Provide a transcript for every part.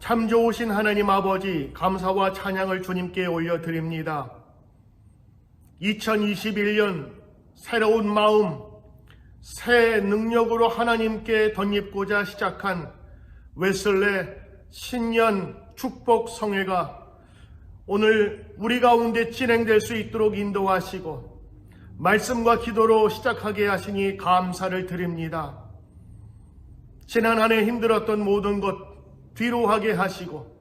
참 좋으신 하나님 아버지, 감사와 찬양을 주님께 올려드립니다. 2021년 새로운 마음, 새 능력으로 하나님께 덧입고자 시작한 웨슬레 신년 축복 성회가 오늘 우리 가운데 진행될 수 있도록 인도하시고 말씀과 기도로 시작하게 하시니 감사를 드립니다. 지난 한 해 힘들었던 모든 것 뒤로 하게 하시고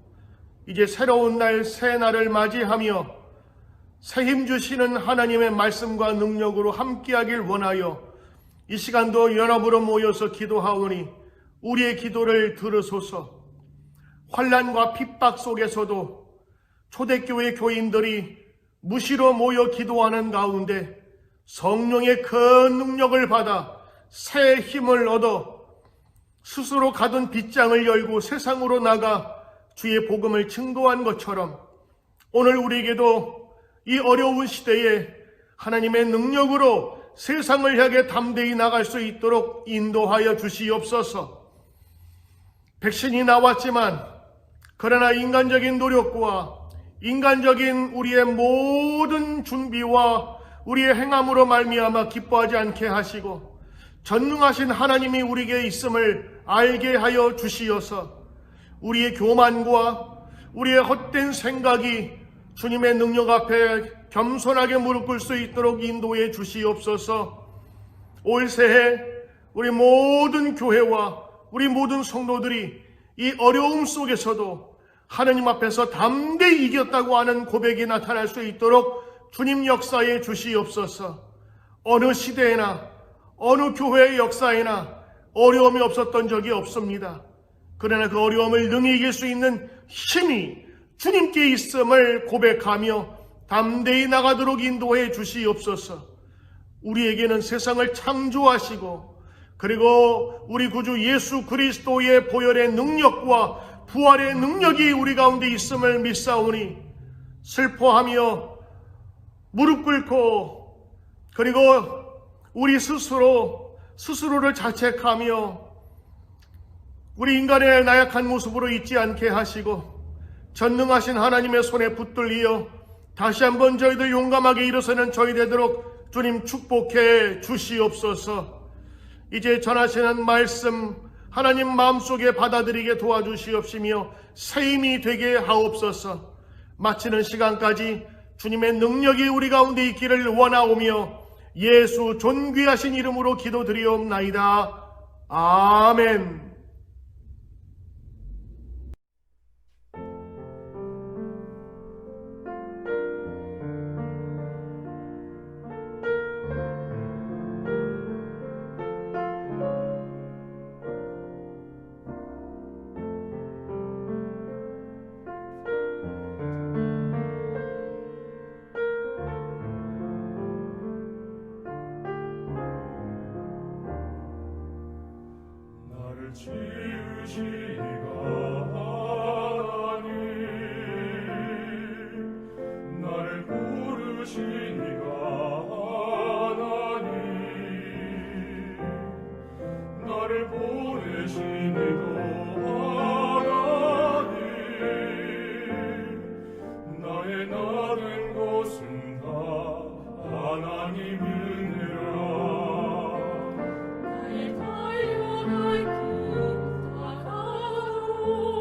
이제 새로운 날, 새 날을 맞이하며 새 힘 주시는 하나님의 말씀과 능력으로 함께하길 원하여 이 시간도 연합으로 모여서 기도하오니 우리의 기도를 들으소서. 환난과 핍박 속에서도 초대교회 교인들이 무시로 모여 기도하는 가운데 성령의 큰 능력을 받아 새 힘을 얻어 스스로 가둔 빗장을 열고 세상으로 나가 주의 복음을 증거한 것처럼 오늘 우리에게도 이 어려운 시대에 하나님의 능력으로 세상을 향해 담대히 나갈 수 있도록 인도하여 주시옵소서. 백신이 나왔지만 그러나 인간적인 노력과 인간적인 우리의 모든 준비와 우리의 행함으로 말미암아 기뻐하지 않게 하시고 전능하신 하나님이 우리에게 있음을 알게 하여 주시어서 우리의 교만과 우리의 헛된 생각이 주님의 능력 앞에 겸손하게 무릎 꿇을 수 있도록 인도해 주시옵소서. 올 새해 우리 모든 교회와 우리 모든 성도들이 이 어려움 속에서도 하나님 앞에서 담대히 이겼다고 하는 고백이 나타날 수 있도록 주님 역사해 주시옵소서. 어느 시대에나 어느 교회의 역사에나 어려움이 없었던 적이 없습니다. 그러나 그 어려움을 능히 이길 수 있는 힘이 주님께 있음을 고백하며 담대히 나가도록 인도해 주시옵소서. 우리에게는 세상을 창조하시고 그리고 우리 구주 예수 그리스도의 보혈의 능력과 부활의 능력이 우리 가운데 있음을 믿사오니 슬퍼하며 무릎 꿇고 그리고 우리 스스로를 자책하며 우리 인간의 나약한 모습으로 있지 않게 하시고 전능하신 하나님의 손에 붙들리어 다시 한번 저희들 용감하게 일어서는 저희 되도록 주님 축복해 주시옵소서. 이제 전하시는 말씀 하나님 마음속에 받아들이게 도와주시옵시며 새 힘이 되게 하옵소서. 마치는 시간까지 주님의 능력이 우리 가운데 있기를 원하오며 예수 존귀하신 이름으로 기도드리옵나이다. 아멘. 지으시니가 하나님 나를 부르시니가 하나님 나를 보내시니도 하나님 나의 나는 곳은 다 하나님 은혜라 나의 달려갈 길 다 가도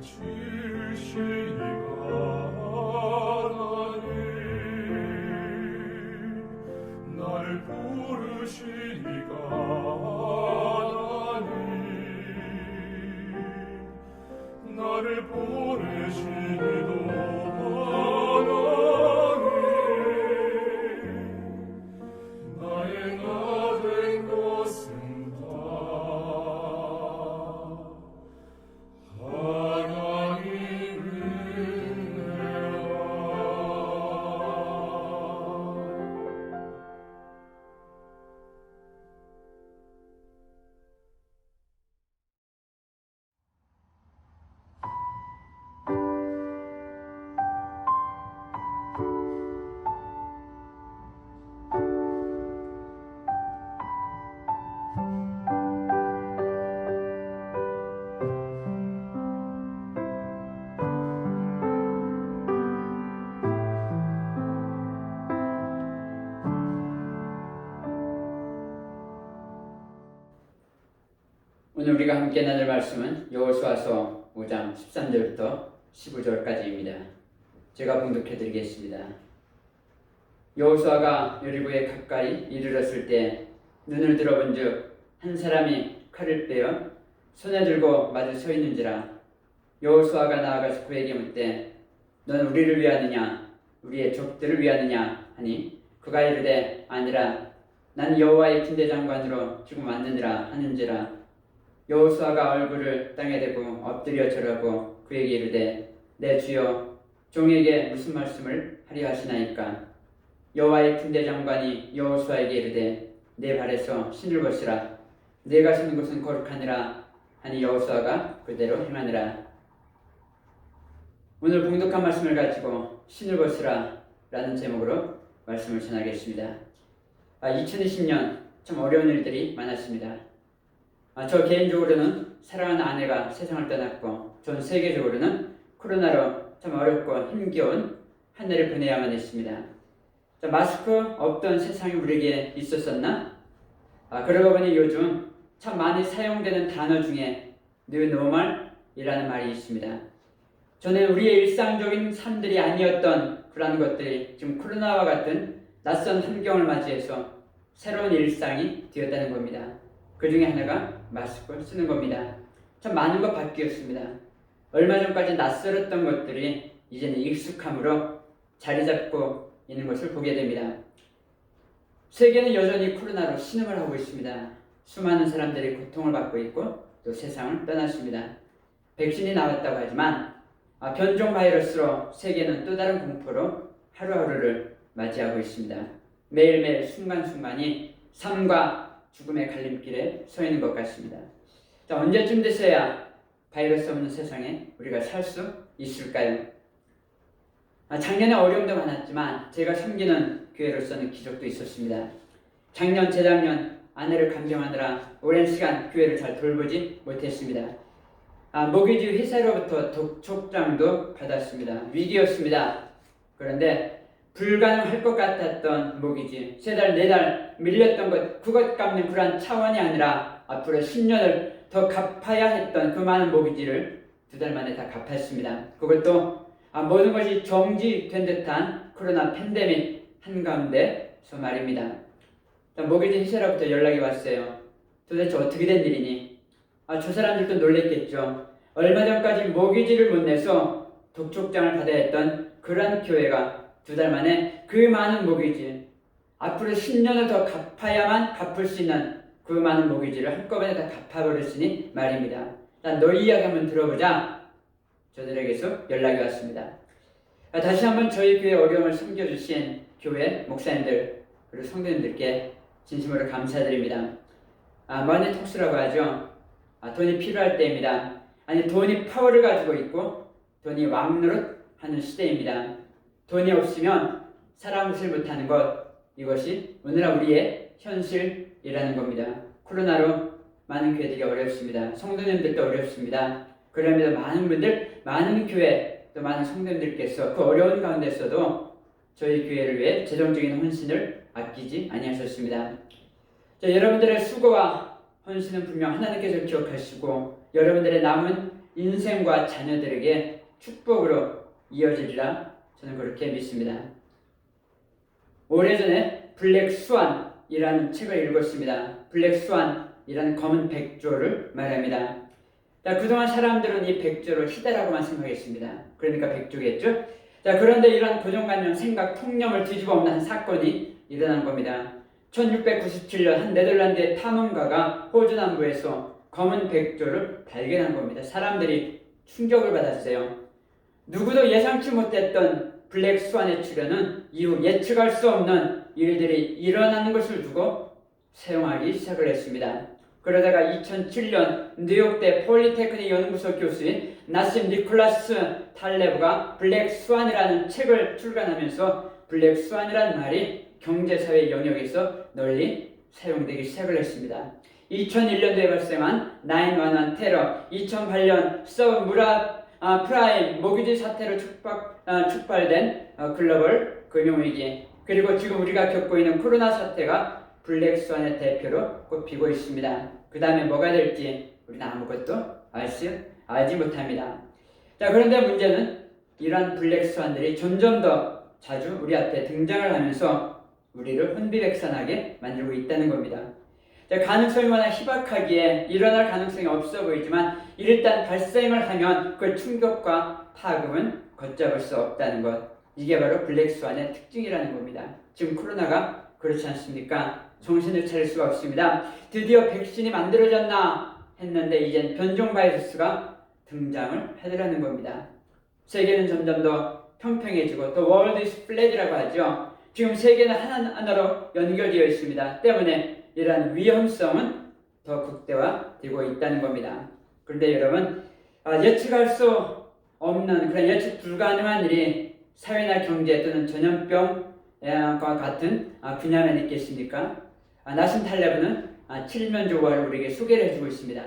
지으시니가 하나님 나를 부르시니가 하나님 나를 보내시니도 하나님 나의 나 된 것은 다 하나님 은혜라. 오늘 우리가 함께 나눌 말씀은 여호수아서 5장 13절부터 15절까지입니다. 제가 봉독해 드리겠습니다. 여호수아가 여리고에 가까이 이르렀을 때 눈을 들어본즉 한 사람이 칼을 빼어 손에 들고 마주 서 있는지라. 여호수아가 나아가서 그에게 묻되 넌 우리를 위하느냐 우리의 족들을 위하느냐 하니 그가 이르되 아니라 난 여호와의 군대장관으로 지금 왔느니라 하는지라. 여호수아가 얼굴을 땅에 대고 엎드려 절하고 그에게 이르되 내 주여 종에게 무슨 말씀을 하려 하시나이까. 여호와의 군대장관이 여호수아에게 이르되 내 발에서 신을 벗으라 내가 서는 곳은 거룩하니라 하니 여호수아가 그대로 행하니라. 오늘 봉독한 말씀을 가지고 신을 벗으라 라는 제목으로 말씀을 전하겠습니다. 2020년 참 어려운 일들이 많았습니다. 저 개인적으로는 사랑하는 아내가 세상을 떠났고 전 세계적으로는 코로나로 참 어렵고 힘겨운 한 해를 보내야만 했습니다. 마스크 없던 세상이 우리에게 있었었나? 그러고 보니 요즘 참 많이 사용되는 단어 중에 New Normal이라는 말이 있습니다. 전에 우리의 일상적인 삶들이 아니었던 그러한 것들이 지금 코로나와 같은 낯선 환경을 맞이해서 새로운 일상이 되었다는 겁니다. 그 중에 하나가 마스크를 쓰는 겁니다. 참 많은 것 바뀌었습니다. 얼마 전까지 낯설었던 것들이 이제는 익숙함으로 자리 잡고 있는 것을 보게 됩니다. 세계는 여전히 코로나로 신음을 하고 있습니다. 수많은 사람들이 고통을 받고 있고 또 세상을 떠났습니다. 백신이 나왔다고 하지만 변종 바이러스로 세계는 또 다른 공포로 하루하루를 맞이하고 있습니다. 매일매일 순간순간이 삶과 죽음의 갈림길에 서 있는 것 같습니다. 언제쯤 됐어야 바이러스 없는 세상에 우리가 살 수 있을까요? 작년에 어려움도 많았지만 제가 섬기는 교회로서는 기적도 있었습니다. 작년, 재작년 아내를 간병하느라 오랜 시간 교회를 잘 돌보지 못했습니다. 모기지 회사로부터 독촉장도 받았습니다. 위기였습니다. 그런데 불가능할 것 같았던 모기지 3달, 4달 밀렸던 것 그것 갚는 그러한 차원이 아니라 앞으로 10년을 더 갚아야 했던 그 많은 모기지를 2달 만에 다 갚았습니다. 그것도 모든 것이 정지된 듯한 코로나 팬데믹 한가운데서 말입니다. 모기지 회사로부터 연락이 왔어요. 도대체 어떻게 된 일이니? 저 사람들도 놀랬겠죠. 얼마 전까지 모기지를 못 내서 독촉장을 받아야 했던 그러한 교회가 2달 만에 그 많은 모기지 앞으로 10년을 더 갚아야만 갚을 수 있는 그 많은 모기지를 한꺼번에 다 갚아버렸으니 말입니다. 난 너희 이야기 한번 들어보자. 저들에게서 연락이 왔습니다. 다시 한번 저희 교회 어려움을 섬겨주신 교회 목사님들 그리고 성도님들께 진심으로 감사드립니다. 머니 톡스라고 하죠. 돈이 필요할 때입니다. 아니 돈이 파워를 가지고 있고 돈이 왕노릇하는 시대입니다. 돈이 없으면 살아남지 못하는 것 이것이 오늘날 우리의 현실이라는 겁니다. 코로나로 많은 교회들이 어렵습니다. 성도님들도 어렵습니다. 그럼에도 많은 분들, 많은 교회, 또 많은 성도님들께서 그 어려운 가운데서도 저희 교회를 위해 재정적인 헌신을 아끼지 아니하셨습니다. 여러분들의 수고와 헌신은 분명 하나님께서 기억하시고 여러분들의 남은 인생과 자녀들에게 축복으로 이어지리라 저는 그렇게 믿습니다. 오래전에 블랙 스완이라는 책을 읽었습니다. 블랙 스완이라는 검은 백조를 말합니다. 자, 그동안 사람들은 이 백조를 희대라고만 생각했습니다. 그러니까 백조겠죠? 자, 그런데 이런 고정관념, 생각, 통념을 뒤집어 엎는 한 사건이 일어난 겁니다. 1697년 한 네덜란드의 탐험가가 호주 남부에서 검은 백조를 발견한 겁니다. 사람들이 충격을 받았어요. 누구도 예상치 못했던 블랙 스완의 출현은 이후 예측할 수 없는 일들이 일어나는 것을 두고 사용하기 시작을 했습니다. 그러다가 2007년 뉴욕대 폴리테크닉 연구소 교수인 나심 니콜라스 탈레브가 블랙 스완이라는 책을 출간하면서 블랙 스완이라는 말이 경제사회 영역에서 널리 사용되기 시작을 했습니다. 2001년도에 발생한 911 테러, 2008년 서브무라 프라임 모기지 사태로 촉발된 글로벌 금융위기, 그리고 지금 우리가 겪고 있는 코로나 사태가 블랙 스완의 대표로 꼽히고 있습니다. 그 다음에 뭐가 될지 우리는 아무것도 알지 못합니다. 자, 그런데 문제는 이러한 블랙 스완들이 점점 더 자주 우리 앞에 등장을 하면서 우리를 혼비백산하게 만들고 있다는 겁니다. 자, 가능성이 워낙 희박하기에 일어날 가능성이 없어 보이지만 일단 발생을 하면 그 충격과 파급은 걷잡을 수 없다는 것, 이게 바로 블랙 스완의 특징이라는 겁니다. 지금 코로나가 그렇지 않습니까? 정신을 차릴 수가 없습니다. 드디어 백신이 만들어졌나 했는데 이젠 변종 바이러스가 등장을 하더라는 겁니다. 세계는 점점 더 평평해지고 또 월드 이즈 플랫이라고 하죠. 지금 세계는 하나로 연결되어 있습니다. 때문에 이러한 위험성은 더 극대화되고 있다는 겁니다. 그런데 여러분, 예측할 수 없는 그런 예측 불가능한 일이 사회나 경제 또는 전염병과 같은 분야만 있겠습니까? 나심 탈레브는 칠면조와를 우리에게 소개를 해주고 있습니다.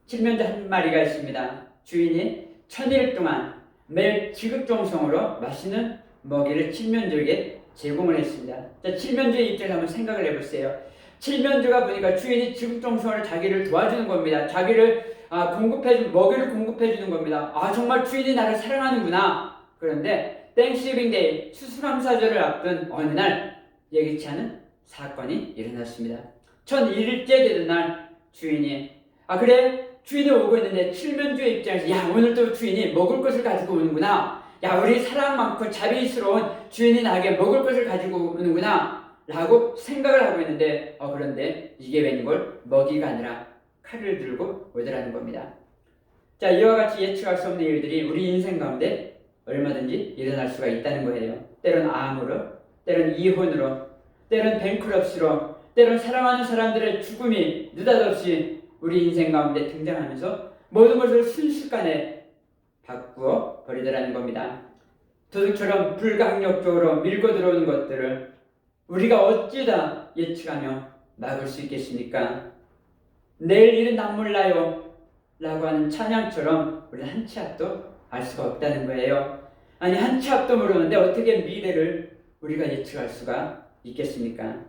칠면조 한 마리가 있습니다. 주인이 1000일 동안 매일 지극정성으로 맛있는 먹이를 칠면조에게 제공을 했습니다. 자, 칠면조의 입장을 한번 생각을 해보세요. 칠면조가 보니까 주인이 지극정성으로 자기를 도와주는 겁니다. 자기를 먹이를 공급해주는 겁니다. 정말 주인이 나를 사랑하는구나. 그런데 땡스기빙 데이, 추수감사절을 앞둔 어느 날 예기치 않은 사건이 일어났습니다. 1001일째 되던 날 주인이 그래? 주인이 오고 있는데 칠면조의 입장에서 야, 오늘 또 주인이 먹을 것을 가지고 오는구나. 야, 우리 사랑 많고 자비스러운 주인이 나에게 먹을 것을 가지고 오는구나 라고 생각을 하고 있는데 그런데 이게 웬걸 먹이가 아니라 칼을 들고 오더라는 겁니다. 자, 이와 같이 예측할 수 없는 일들이 우리 인생 가운데 얼마든지 일어날 수가 있다는 거예요. 때론 암으로, 때론 이혼으로, 때론 뱅크럽시로, 때론 사랑하는 사람들의 죽음이 느닷없이 우리 인생 가운데 등장하면서 모든 것을 순식간에 바꾸어 버리더라는 겁니다. 도둑처럼 불강력적으로 밀고 들어오는 것들을 우리가 어찌다 예측하며 막을 수 있겠습니까? 내일 일은 난 몰라요 라고 하는 찬양처럼 우리는 한 치 앞도 알 수가 없다는 거예요. 아니, 한 치 앞도 모르는데 어떻게 미래를 우리가 예측할 수가 있겠습니까?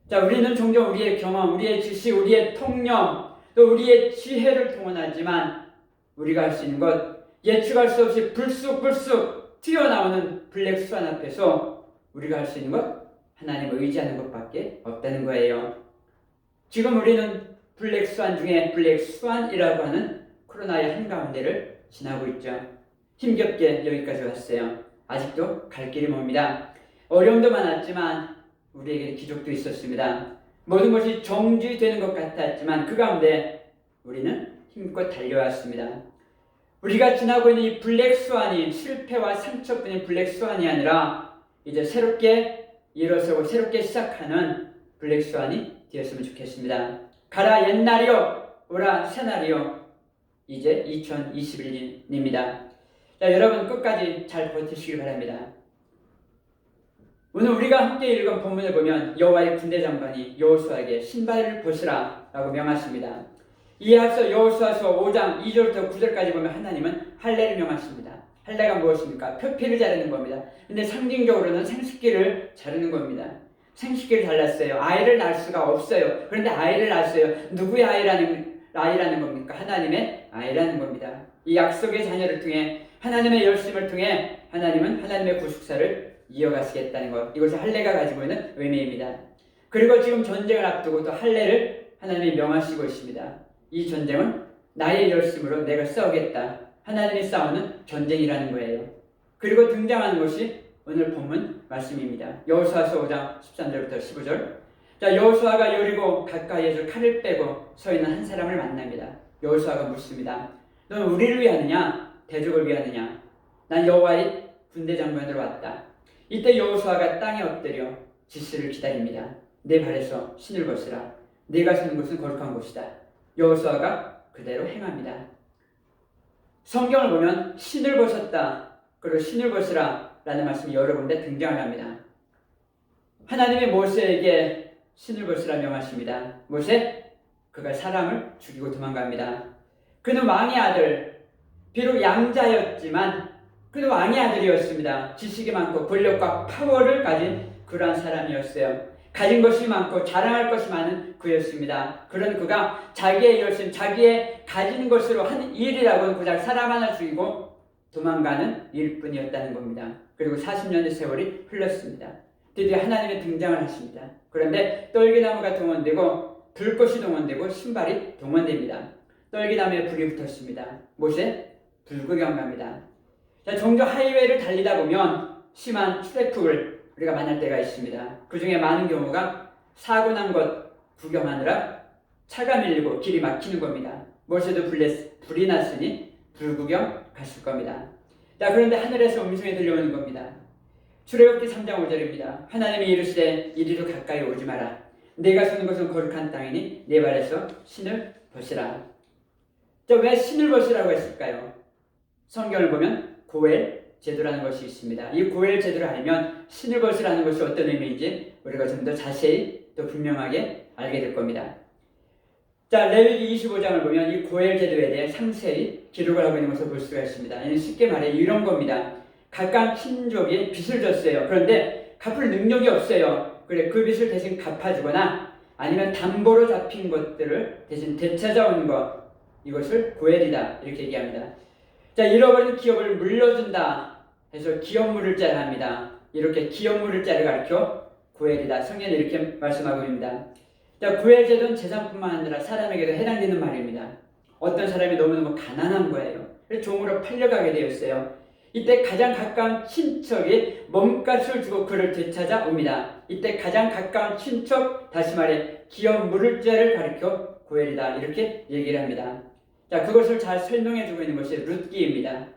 자, 우리는 종종 우리의 경험, 우리의 지식, 우리의 통념, 또 우리의 지혜를 동원하지만 우리가 할 수 있는 것, 예측할 수 없이 불쑥불쑥 튀어나오는 블랙 스완 앞에서 우리가 할 수 있는 것, 하나님을 의지하는 것밖에 없다는 거예요. 지금 우리는 블랙 스완 중에 블랙 스완이라고 하는 코로나의 한가운데를 지나고 있죠. 힘겹게 여기까지 왔어요. 아직도 갈 길이 멉니다. 어려움도 많았지만 우리에게 기적도 있었습니다. 모든 것이 정지되는 것 같았지만 그 가운데 우리는 힘껏 달려왔습니다. 우리가 지나고 있는 이 블랙 스완이 실패와 상처뿐인 블랙 스완이 아니라 이제 새롭게 일어서고 새롭게 시작하는 블랙 스완이 되었으면 좋겠습니다. 가라 옛날이요, 오라 새날이요. 이제 2021년입니다. 자, 여러분 끝까지 잘 버티시길 바랍니다. 오늘 우리가 함께 읽은 본문을 보면 여호와의 군대 장관이 여호수아에게 신발을 벗으라 라고 명하십니다. 이에 앞서 여호수아서 5장 2절부터 9절까지 보면 하나님은 할례를 명하십니다. 할례가 무엇입니까? 표피를 자르는 겁니다. 근데 상징적으로는 생식기를 자르는 겁니다. 생식기를 잘랐어요. 아이를 낳을 수가 없어요. 그런데 아이를 낳았어요. 누구의 아이라는 겁니까? 하나님의 아이라는 겁니다. 이 약속의 자녀를 통해 하나님의 열심을 통해 하나님은 하나님의 구속사를 이어가시겠다는 것, 이것이 할례가 가지고 있는 의미입니다. 그리고 지금 전쟁을 앞두고 또 할례를 하나님이 명하시고 있습니다. 이 전쟁은 나의 열심으로 내가 싸우겠다, 하나님이 싸우는 전쟁이라는 거예요. 그리고 등장하는 것이 오늘 본문 말씀입니다. 여호수아서 5장 13절부터 15절. 자, 여호수아가 여리고 가까이에서 칼을 빼고 서 있는 한 사람을 만납니다. 여호수아가 묻습니다. 너는 우리를 위하느냐 대적을 위하느냐? 난 여호와의 군대 장관으로 왔다. 이때 여호수아가 땅에 엎드려 지시를 기다립니다. 내 발에서 신을 벗으라. 내가 서는 곳은 거룩한 곳이다. 여호수아가 그대로 행합니다. 성경을 보면 신을 벗었다, 그리고 신을 벗으라 라는 말씀이 여러 군데 등장을 합니다. 하나님이 모세에게 신을 벗으라 명하십니다. 모세, 그가 사람을 죽이고 도망갑니다. 그는 왕의 아들, 비록 양자였지만 그는 왕의 아들이었습니다. 지식이 많고 권력과 파워를 가진 그러한 사람이었어요. 가진 것이 많고 자랑할 것이 많은 그였습니다. 그런 그가 자기의 열심, 자기의 가진 것으로 한 일이라고는 고작 사람 하나 죽이고 도망가는 일뿐이었다는 겁니다. 그리고 40년의 세월이 흘렀습니다. 드디어 하나님의 등장을 하십니다. 그런데 떨기나무가 동원되고 불꽃이 동원되고 신발이 동원됩니다. 떨기나무에 불이 붙었습니다. 모세 불구경 갑니다. 자, 종종 하이웨이를 달리다 보면 심한 트래픽을 우리가 만날 때가 있습니다. 그 중에 많은 경우가 사고 난 것 구경하느라 차가 밀리고 길이 막히는 겁니다. 모세도 불이 났으니 불구경 갔을 겁니다. 자, 그런데 하늘에서 음성이 들려오는 겁니다. 출애굽기 3장 5절입니다. 하나님이 이르시되 이리로 가까이 오지 마라. 내가 서는 것은 거룩한 땅이니 내 발에서 신을 벗으라. 자, 왜 신을 벗으라고 했을까요? 성경을 보면 고엘 제도라는 것이 있습니다. 이 고엘 제도를 알면 신을 벗으라는 것이 어떤 의미인지 우리가 좀 더 자세히 또 분명하게 알게 될 겁니다. 자, 레위기 25장을 보면 이 고엘 제도에 대해 상세히 기록을 하고 있는 것을 볼 수가 있습니다. 쉽게 말해 이런 겁니다. 각각 친족이 빚을 졌어요. 그런데 갚을 능력이 없어요. 그래, 그 빚을 대신 갚아주거나 아니면 담보로 잡힌 것들을 대신 되찾아오는 것, 이것을 고엘이다 이렇게 얘기합니다. 자, 잃어버린 기업을 물려준다 해서 기업 물을자를 합니다. 이렇게 기업 물을자를 가르쳐 고엘이다. 성경에 이렇게 말씀하고 있습니다. 자, 고엘 제도는 재산뿐만 아니라 사람에게도 해당되는 말입니다. 어떤 사람이 너무너무 가난한 거예요. 그래서 종으로 팔려가게 되었어요. 이때 가장 가까운 친척이 몸값을 주고 그를 되찾아 옵니다. 이때 가장 가까운 친척, 다시 말해 기업 물을자를 가르쳐 고엘이다 이렇게 얘기를 합니다. 자, 그것을 잘 설명해주고 있는 것이 룻기입니다.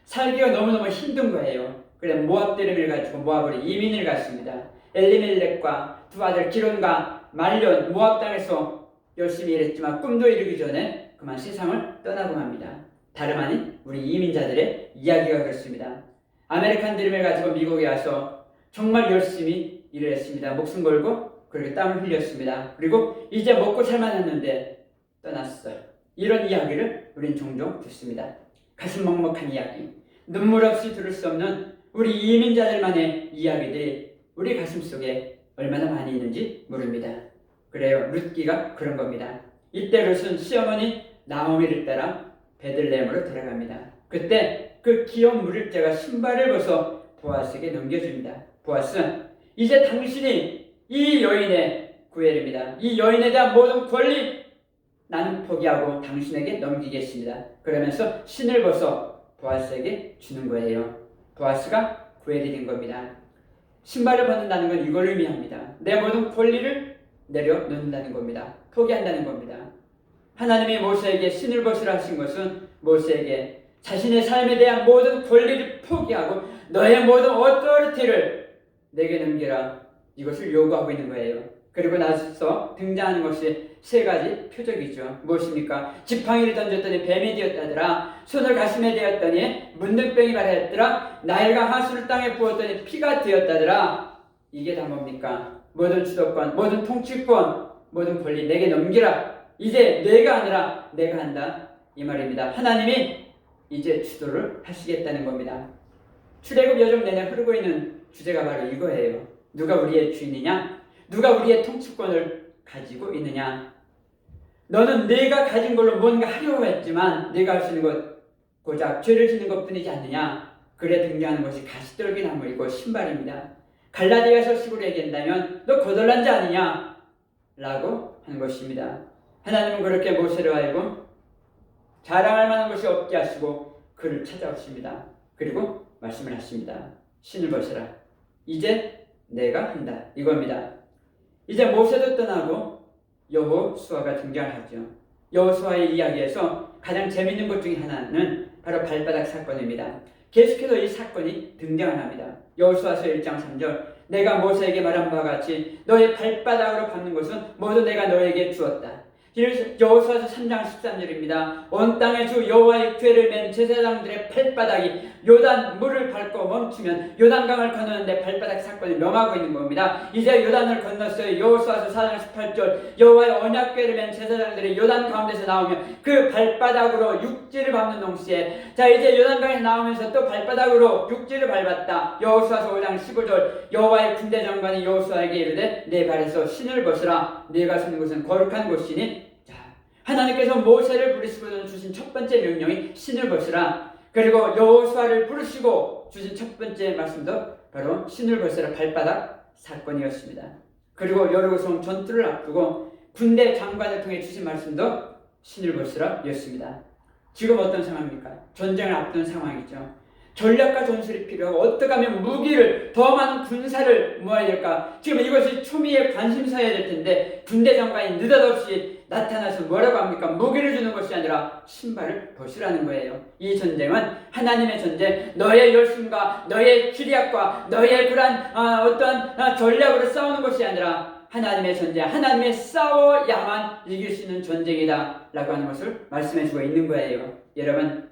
살기가 너무너무 힘든 거예요. 그래, 모압 대름을 가지고 모압으로 이민을 갔습니다. 엘리멜렉과 두 아들 기론과 말론, 모압 땅에서 열심히 일했지만 꿈도 이루기 전에 그만 세상을 떠나고 맙니다. 다름 아닌 우리 이민자들의 이야기가 그렇습니다. 아메리칸 드림을 가지고 미국에 와서 정말 열심히 일을 했습니다. 목숨 걸고 그렇게 땀을 흘렸습니다. 그리고 이제 먹고 살만했는데 떠났어요. 이런 이야기를 우린 종종 듣습니다. 가슴 먹먹한 이야기, 눈물 없이 들을 수 없는 우리 이민자들만의 이야기들이 우리 가슴 속에 얼마나 많이 있는지 모릅니다. 그래요, 룻기가 그런 겁니다. 이때 룻은 시어머니 나오미를 따라 베들레헴으로 들어갑니다. 그때 그 기업 물을자가 신발을 벗어 보아스에게 넘겨줍니다. 보아스, 이제 당신이 이 여인의 구엘입니다. 이 여인에 대한 모든 권리 나는 포기하고 당신에게 넘기겠습니다. 그러면서 신을 벗어 보아스에게 주는 거예요. 보아스가 구엘이 된 겁니다. 신발을 벗는다는 건 이걸 의미합니다. 내 모든 권리를 내려놓는다는 겁니다. 포기한다는 겁니다. 하나님이 모세에게 신을 벗으라 하신 것은 모세에게 자신의 삶에 대한 모든 권리를 포기하고 너의 모든 어토리티를 내게 넘기라, 이것을 요구하고 있는 거예요. 그리고 나서 등장하는 것이 세 가지 표적이죠. 무엇입니까? 지팡이를 던졌더니 뱀이 되었다더라. 손을 가슴에 대었더니 문둥병이 발하였더라. 나일강 하수를 땅에 부었더니 피가 되었다더라. 이게 다 뭡니까? 모든 주도권, 모든 통치권, 모든 권리 내게 넘기라. 이제 내가 아니라 내가 한다 이 말입니다. 하나님이 이제 주도를 하시겠다는 겁니다. 출애굽 여정 내내 흐르고 있는 주제가 바로 이거예요. 누가 우리의 주인이냐? 누가 우리의 통치권을 가지고 있느냐? 너는 내가 가진 걸로 뭔가 하려고 했지만 내가 할 수 있는 것 고작 죄를 짓는 것뿐이지 않느냐. 그래 등장하는 것이 가시떨기 나무이고 신발입니다. 갈라디아서 식으로 얘기한다면 너 거덜난 자 아니냐 라고 하는 것입니다. 하나님은 그렇게 모세를 하여금 자랑할 만한 것이 없게 하시고 그를 찾아오십니다. 그리고 말씀을 하십니다. 신을 벗으라. 이제 내가 한다. 이겁니다. 이제 모세도 떠나고 여호수아가 등장하죠. 여호수아의 이야기에서 가장 재미있는 것 중에 하나는 바로 발바닥 사건입니다. 계속해서 이 사건이 등장을 합니다. 여호수아서 1장 3절 내가 모세에게 말한 바와 같이 너의 발바닥으로 밟는 것은 모두 내가 너에게 주었다. 여호수아서 3장 13절입니다. 온 땅의 주 여호와의 죄를 맨 제사장들의 발바닥이 요단 물을 밟고 멈추면 요단강을 건너는데 발바닥 사건을 명하고 있는 겁니다. 이제 요단을 건넜어요. 여호수아서 4장 18절 여호와의 언약궤를 맨 제사장들이 요단 가운데서 나오면 그 발바닥으로 육지를 밟는 동시에 자 이제 요단강에 나오면서 또 발바닥으로 육지를 밟았다. 여호수아서 5장 15절 여호와의 군대 장관이 여호수아에게 이르되 내 발에서 신을 벗으라. 네가 서는 곳은 거룩한 곳이니 하나님께서 모세를 부르시고 주신 첫 번째 명령이 신을 벗으라. 그리고 여호수아를 부르시고 주신 첫 번째 말씀도 바로 신을 벗으라 발바닥 사건이었습니다. 그리고 여리고성 전투를 앞두고 군대 장관을 통해 주신 말씀도 신을 벗으라 였습니다. 지금 어떤 상황입니까? 전쟁을 앞둔 상황이죠. 전략과 전술이 필요하고 어떻게 하면 무기를 더 많은 군사를 모아야 될까? 지금 이것이 초미의 관심사여야 될 텐데 군대 장관이 느닷없이 나타나서 뭐라고 합니까? 무기를 주는 것이 아니라 신발을 벗으라는 거예요. 이 전쟁은 하나님의 전쟁, 너의 열심과 너의 기력과 너의 그런 어떠한 전략으로 싸우는 것이 아니라 하나님의 전쟁, 하나님의 싸워야만 이길 수 있는 전쟁이다 라고 하는 것을 말씀해주고 있는 거예요. 여러분,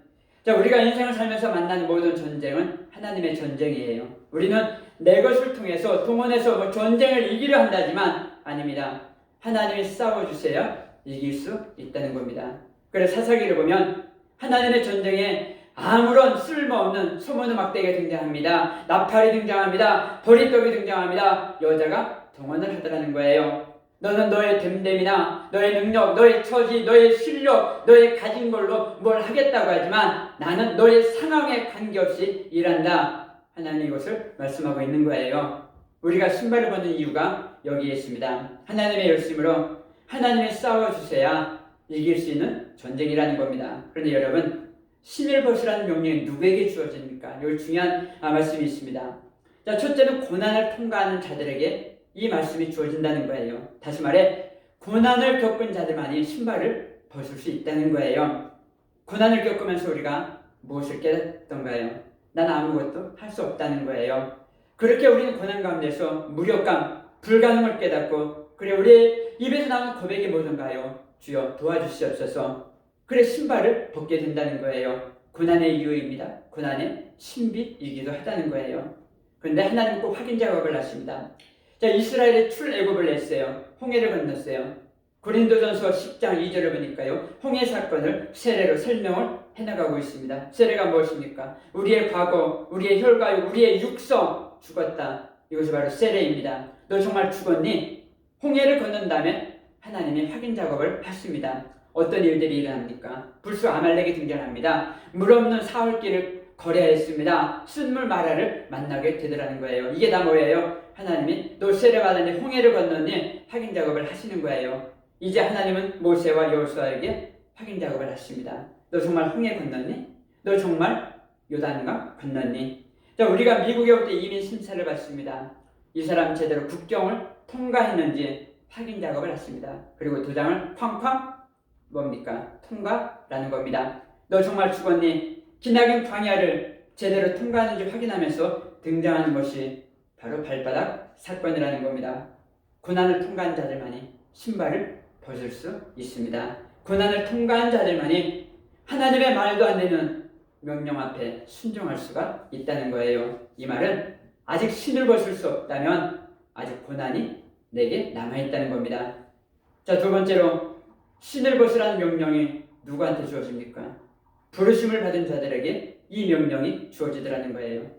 자, 우리가 인생을 살면서 만나는 모든 전쟁은 하나님의 전쟁이에요. 우리는 내 것을 통해서 동원해서 전쟁을 이기려 한다지만 아닙니다. 하나님이 싸워주셔야 이길 수 있다는 겁니다. 그래서 사사기를 보면 하나님의 전쟁에 아무런 쓸모없는 소문의 막대기가 등장합니다. 나팔이 등장합니다. 보리떡이 등장합니다. 여자가 동원을 하더라는 거예요. 너는 너의 됨됨이나 너의 능력, 너의 처지, 너의 실력, 너의 가진 걸로 뭘 하겠다고 하지만 나는 너의 상황에 관계없이 일한다. 하나님이 이것을 말씀하고 있는 거예요. 우리가 신발을 벗는 이유가 여기에 있습니다. 하나님의 열심으로 하나님이 싸워주셔야 이길 수 있는 전쟁이라는 겁니다. 그런데 여러분, 신을 벗으라는 명령이 누구에게 주어집니까? 여기 중요한 말씀이 있습니다. 자, 첫째는 고난을 통과하는 자들에게 이 말씀이 주어진다는 거예요. 다시 말해 고난을 겪은 자들만이 신발을 벗을 수 있다는 거예요. 고난을 겪으면서 우리가 무엇을 깨닫던가요? 난 아무것도 할 수 없다는 거예요. 그렇게 우리는 고난 가운데서 무력감, 불가능을 깨닫고 그래 우리의 입에서 나오는 고백이 뭐던가요? 주여 도와주시옵소서. 그래 신발을 벗게 된다는 거예요. 고난의 이유입니다. 고난의 신비이기도 하다는 거예요. 그런데 하나님은 꼭 확인 작업을 하십니다. 자, 이스라엘이 출애굽을 냈어요. 홍해를 건넜어요. 고린도전서 10장 2절을 보니까요. 홍해 사건을 세례로 설명을 해나가고 있습니다. 세례가 무엇입니까? 우리의 과거, 우리의 혈과 우리의 육성 죽었다. 이것이 바로 세례입니다. 너 정말 죽었니? 홍해를 건넌 다음에 하나님이 확인 작업을 하십니다. 어떤 일들이 일어납니까? 불수 아말렉이 등장합니다. 물 없는 사흘길을 거래했습니다. 쓴물 마라를 만나게 되더라는 거예요. 이게 다 뭐예요? 하나님이 너 세례받았니? 홍해를 건넜니? 확인 작업을 하시는 거예요. 이제 하나님은 모세와 여호수아에게 확인 작업을 하십니다. 너 정말 홍해 건넜니? 너 정말 요단강 건넜니? 자, 우리가 미국에 올 때 이민 심사를 받습니다. 이 사람 제대로 국경을 통과했는지 확인 작업을 했습니다. 그리고 도장을 쾅쾅 뭡니까? 통과라는 겁니다. 너 정말 죽었니? 기나긴 광야를 제대로 통과하는지 확인하면서 등장하는 것이 바로 발바닥 사건이라는 겁니다. 고난을 통과한 자들만이 신발을 벗을 수 있습니다. 고난을 통과한 자들만이 하나님의 말도 안 되는 명령 앞에 순종할 수가 있다는 거예요. 이 말은 아직 신을 벗을 수 없다면 아직 고난이 내게 남아있다는 겁니다. 자, 두 번째로 신을 벗으라는 명령이 누구한테 주어집니까? 부르심을 받은 자들에게 이 명령이 주어지더라는 거예요.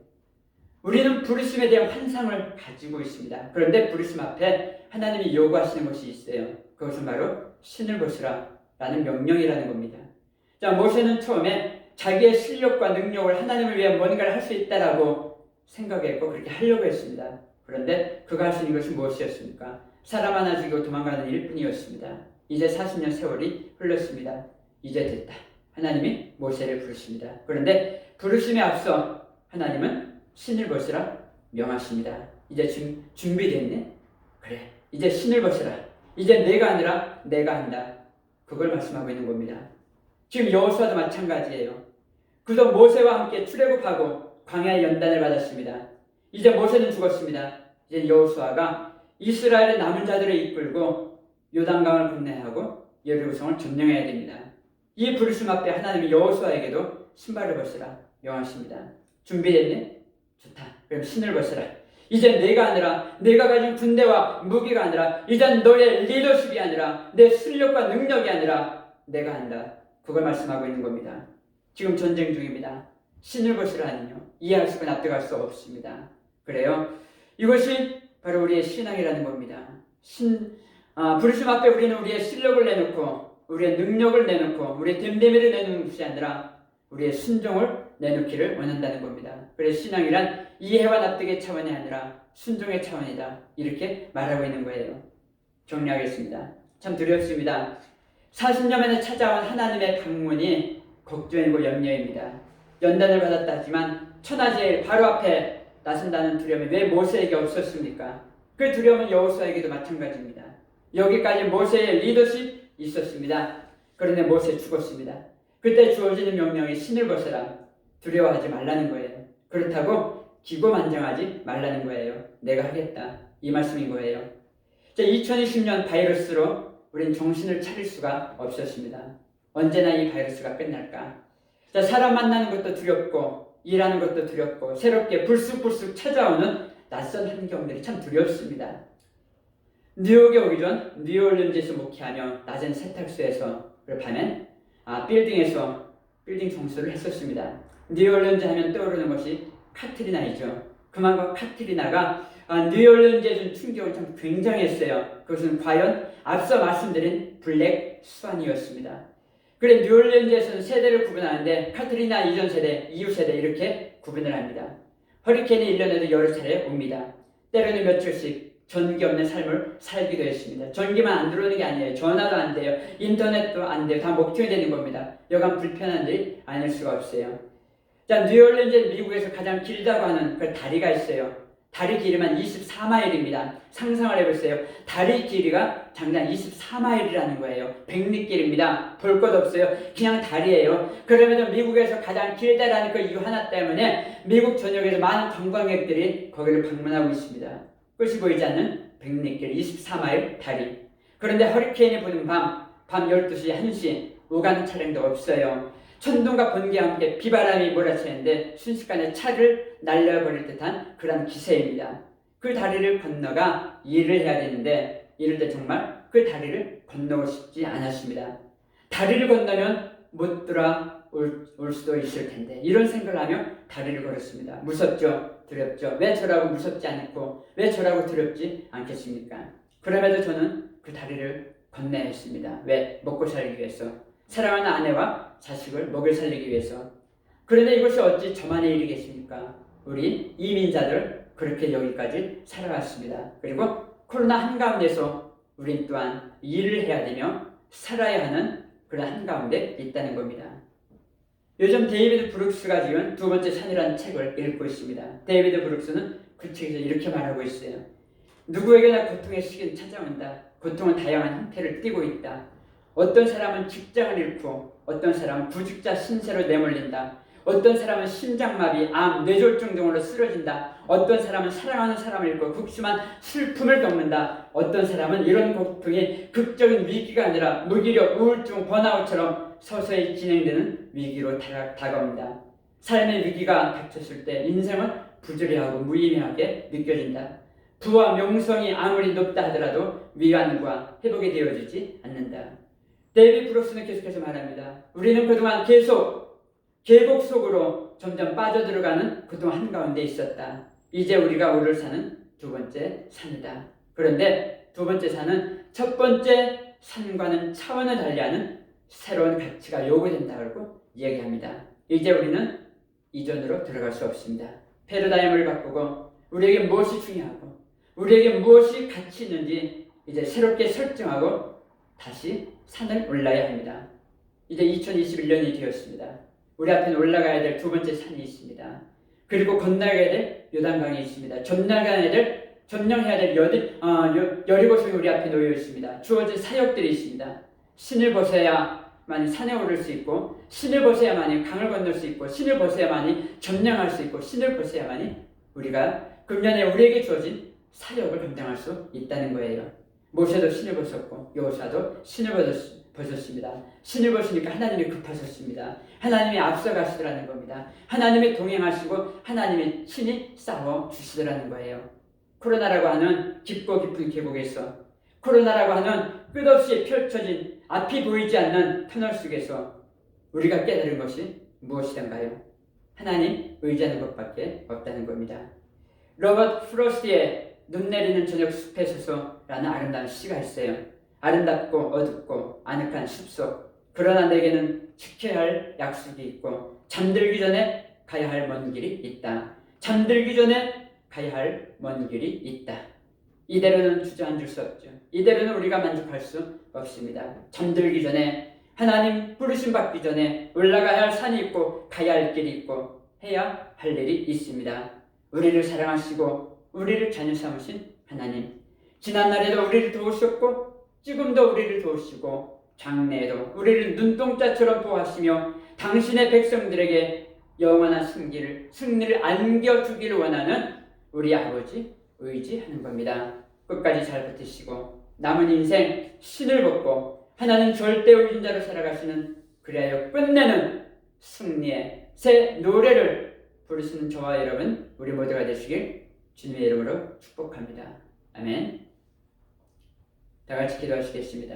우리는 부르심에 대한 환상을 가지고 있습니다. 그런데 부르심 앞에 하나님이 요구하시는 것이 있어요. 그것은 바로 신을 벗으라 라는 명령이라는 겁니다. 자, 모세는 처음에 자기의 실력과 능력을 하나님을 위해 뭔가를 할 수 있다라고 생각했고 그렇게 하려고 했습니다. 그런데 그가 할 수 있는 것이 무엇이었습니까? 사람 하나 죽이고 도망가는 일뿐이었습니다. 이제 40년 세월이 흘렀습니다. 이제 됐다. 하나님이 모세를 부르십니다. 그런데 부르심에 앞서 하나님은 신을 벗으라 명하십니다. 이제 준비됐네? 그래, 이제 신을 벗으라. 이제 내가 아니라 내가 한다. 그걸 말씀하고 있는 겁니다. 지금 여호수아도 마찬가지예요. 그도 모세와 함께 출애굽하고 광야의 연단을 받았습니다. 이제 모세는 죽었습니다. 이제 여호수아가 이스라엘의 남은 자들을 이끌고 요단강을 분내하고 여리고성을 점령해야 됩니다. 이 부르심 앞에 하나님이 여호수아에게도 신발을 벗으라 명하십니다. 준비됐네? 좋다. 그럼 신을 벗으라. 이제 내가 아니라 내가 가진 군대와 무기가 아니라 이젠 너의 리더십이 아니라 내 실력과 능력이 아니라 내가 한다. 그걸 말씀하고 있는 겁니다. 지금 전쟁 중입니다. 신을 벗으라니요. 이해할 수가 납득할 수 없습니다. 그래요. 이것이 바로 우리의 신앙이라는 겁니다. 부르심 앞에 우리는 우리의 실력을 내놓고 우리의 능력을 내놓고 우리의 됨됨이를 내놓는 것이 아니라 우리의 순종을 내놓기를 원한다는 겁니다. 그래서 신앙이란 이해와 납득의 차원이 아니라 순종의 차원이다. 이렇게 말하고 있는 거예요. 정리하겠습니다. 참 두렵습니다. 40년 만에 찾아온 하나님의 방문이 걱정이고 염려입니다. 연단을 받았다 하지만 천하제일 바로 앞에 나선다는 두려움이 왜 모세에게 없었습니까? 그 두려움은 여호수아에게도 마찬가지입니다. 여기까지 모세의 리더십 있었습니다. 그런데 모세 죽었습니다. 그때 주어지는 명령이 신을 벗으라. 두려워하지 말라는 거예요. 그렇다고 기고만장하지 말라는 거예요. 내가 하겠다. 이 말씀인 거예요. 2020년 바이러스로 우린 정신을 차릴 수가 없었습니다. 언제나 이 바이러스가 끝날까? 사람 만나는 것도 두렵고 일하는 것도 두렵고 새롭게 불쑥불쑥 찾아오는 낯선 환경들이 참 두렵습니다. 뉴욕에 오기 전 뉴올리언즈에서 목회하며 낮은 세탁소에서 그리고 밤엔 빌딩에서 빌딩 청소를 했었습니다. 뉴올리언즈 하면 떠오르는 것이 카트리나이죠. 그만큼 카트리나가 뉴올리언즈에 준 충격을 참 굉장했어요. 그것은 과연 앞서 말씀드린 블랙 스완이었습니다. 그래 뉴올리언즈에서는 세대를 구분하는데 카트리나 이전 세대, 이후 세대 이렇게 구분을 합니다. 허리케인이 1년에도 여러 차례 옵니다. 때로는 며칠씩 전기 없는 삶을 살기도 했습니다. 전기만 안 들어오는 게 아니에요. 전화도 안 돼요. 인터넷도 안 돼요. 다 목통이 되는 겁니다. 여간 불편한 일이 아닐 수가 없어요. 뉴올리언즈 미국에서 가장 길다고 하는 그 다리가 있어요. 다리 길이만 24마일입니다. 상상을 해보세요. 다리 길이가 장장 24마일이라는 거예요. 백리길입니다. 볼 것 없어요. 그냥 다리예요. 그러면 미국에서 가장 길다라는 그 이유 하나 때문에 미국 전역에서 많은 관광객들이 거기를 방문하고 있습니다. 끝이 보이지 않는 백리길 24마일 다리. 그런데 허리케인이 부는 밤 12시, 1시 오가는 차량도 없어요. 천둥과 번개와 함께 비바람이 몰아치는데 순식간에 차를 날려버릴 듯한 그런 기세입니다. 그 다리를 건너가 일을 해야 되는데 이럴 때 정말 그 다리를 건너고 싶지 않았습니다. 다리를 건너면 못 돌아올 수도 있을 텐데 이런 생각을 하며 다리를 걸었습니다. 무섭죠? 두렵죠? 왜 저라고 무섭지 않고 왜 저라고 두렵지 않겠습니까? 그럼에도 저는 그 다리를 건너야 했습니다. 왜? 먹고 살기 위해서. 사랑하는 아내와 자식을 먹여 살리기 위해서. 그런데 이것이 어찌 저만의 일이겠습니까? 우리 이민자들 그렇게 여기까지 살아왔습니다. 그리고 코로나 한가운데서 우린 또한 일을 해야 되며 살아야 하는 그런 한가운데 있다는 겁니다. 요즘 데이비드 브룩스가 지은 두 번째 산이라는 책을 읽고 있습니다. 데이비드 브룩스는 그 책에서 이렇게 말하고 있어요. 누구에게나 고통의 시기는 찾아온다. 고통은 다양한 형태를 띠고 있다. 어떤 사람은 직장을 잃고 어떤 사람은 구직자 신세로 내몰린다. 어떤 사람은 심장마비, 암, 뇌졸중 등으로 쓰러진다. 어떤 사람은 사랑하는 사람을 잃고 극심한 슬픔을 겪는다. 어떤 사람은 이런 고통이 극적인 위기가 아니라 무기력, 우울증, 번아웃처럼 서서히 진행되는 위기로 다가옵니다. 삶의 위기가 닥쳤을 때 인생은 부조리하고 무의미하게 느껴진다. 부와 명성이 아무리 높다 하더라도 위안과 회복이 되어지지 않는다. 데이비드 브룩스는 계속해서 말합니다. 우리는 그동안 계속 계곡 속으로 점점 빠져들어가는 그동안 한가운데 있었다. 이제 우리가 오를 사는 두 번째 산이다. 그런데 두 번째 산은 첫 번째 산과는 차원을 달리하는 새로운 가치가 요구된다고 얘기합니다. 이제 우리는 이전으로 들어갈 수 없습니다. 패러다임을 바꾸고 우리에게 무엇이 중요하고 우리에게 무엇이 가치 있는지 이제 새롭게 설정하고 다시 산을 올라야 합니다. 이제 2021년이 되었습니다. 우리 앞에는 올라가야 될 두 번째 산이 있습니다. 그리고 건너가야 될 요단강이 있습니다. 점령해야 될 여리고성이 우리 앞에 놓여 있습니다. 주어진 사역들이 있습니다. 신을 벗어야만이 산에 오를 수 있고, 신을 벗어야만이 강을 건널 수 있고, 신을 벗어야만이 점령할 수 있고, 신을 벗어야만이 우리가 금년에 우리에게 주어진 사역을 감당할 수 있다는 거예요. 모세도 신을 벗었고 여호수아도 신을 벗었습니다. 신을 벗으니까 하나님이 급하셨습니다. 하나님이 앞서가시더라는 겁니다. 하나님이 동행하시고 하나님의 신이 싸워 주시더라는 거예요. 코로나라고 하는 깊고 깊은 계곡에서, 코로나라고 하는 끝없이 펼쳐진 앞이 보이지 않는 터널 속에서 우리가 깨달은 것이 무엇이던가요? 하나님 의지하는 것밖에 없다는 겁니다. 로버트 프로스트의 눈 내리는 저녁 숲에 서서라는 아름다운 시가 있어요. 아름답고 어둡고 아늑한 숲속, 그러나 내게는 지켜야 할 약속이 있고 잠들기 전에 가야 할 먼 길이 있다. 잠들기 전에 가야 할 먼 길이 있다. 이대로는 주저앉을 수 없죠. 이대로는 우리가 만족할 수 없습니다. 잠들기 전에, 하나님 부르심 받기 전에 올라가야 할 산이 있고 가야 할 길이 있고 해야 할 일이 있습니다. 우리를 사랑하시고 우리를 자녀 삼으신 하나님, 지난날에도 우리를 도우셨고 지금도 우리를 도우시고 장래에도 우리를 눈동자처럼 보호하시며 당신의 백성들에게 영원한 승리를 안겨주기를 원하는 우리 아버지 의지하는 겁니다. 끝까지 잘 버티시고 남은 인생 신을 벗고 하나님 절대 의인자로 살아가시는, 그리하여 끝내는 승리의 새 노래를 부르시는 저와 여러분 우리 모두가 되시길 주님의 이름으로 축복합니다. 아멘. 다 같이 기도하시겠습니다.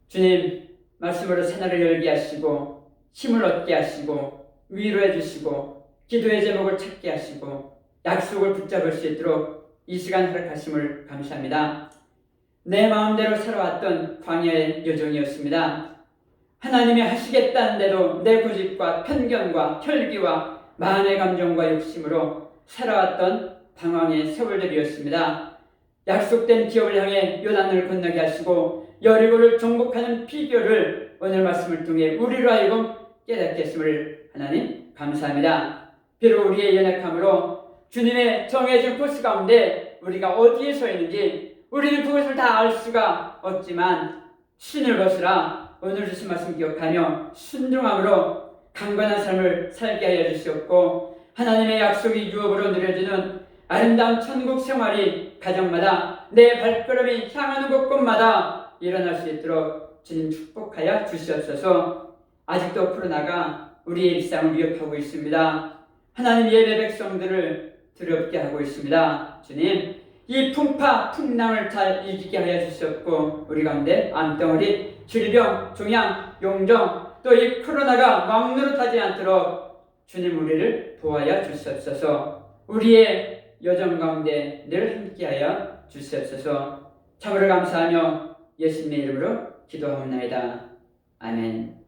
주님, 말씀으로 새날을 열게 하시고 힘을 얻게 하시고 위로해 주시고 기도의 제목을 찾게 하시고 약속을 붙잡을 수 있도록 이 시간 허락하심을 감사합니다. 내 마음대로 살아왔던 광야의 여정이었습니다. 하나님이 하시겠다는데도 내 고집과 편견과 혈기와 마음의 감정과 욕심으로 살아왔던 방황의 세월들이었습니다. 약속된 기업을 향해 요단을 건너게 하시고 여리고를 정복하는 비결을 오늘 말씀을 통해 우리로 하여금 깨닫게 했음을 하나님 감사합니다. 비록 우리의 연약함으로 주님의 정해진 코스 가운데 우리가 어디에 서 있는지 우리는 그것을 다 알 수가 없지만 신을 벗으라 오늘 주신 말씀 기억하며 순종함으로 강건한 삶을 살게 하여 주시옵고 하나님의 약속이 유업으로 누려지는 아름다운 천국 생활이 가정마다 내 발걸음이 향하는 곳곳마다 일어날 수 있도록 주님 축복하여 주시옵소서. 아직도 코로나가 우리의 일상을 위협하고 있습니다. 하나님 예배 백성들을 두렵게 하고 있습니다. 주님, 이 풍파 풍랑을 잘 이기게 하여 주시옵고 우리 가운데 암덩어리, 질병, 종양, 용정, 또 이 코로나가 왕노릇하지 않도록 주님 우리를 도와야 주시옵소서. 우리의 여정 가운데 늘 함께하여 주시옵소서. 참으로 감사하며 예수님의 이름으로 기도하옵나이다. 아멘.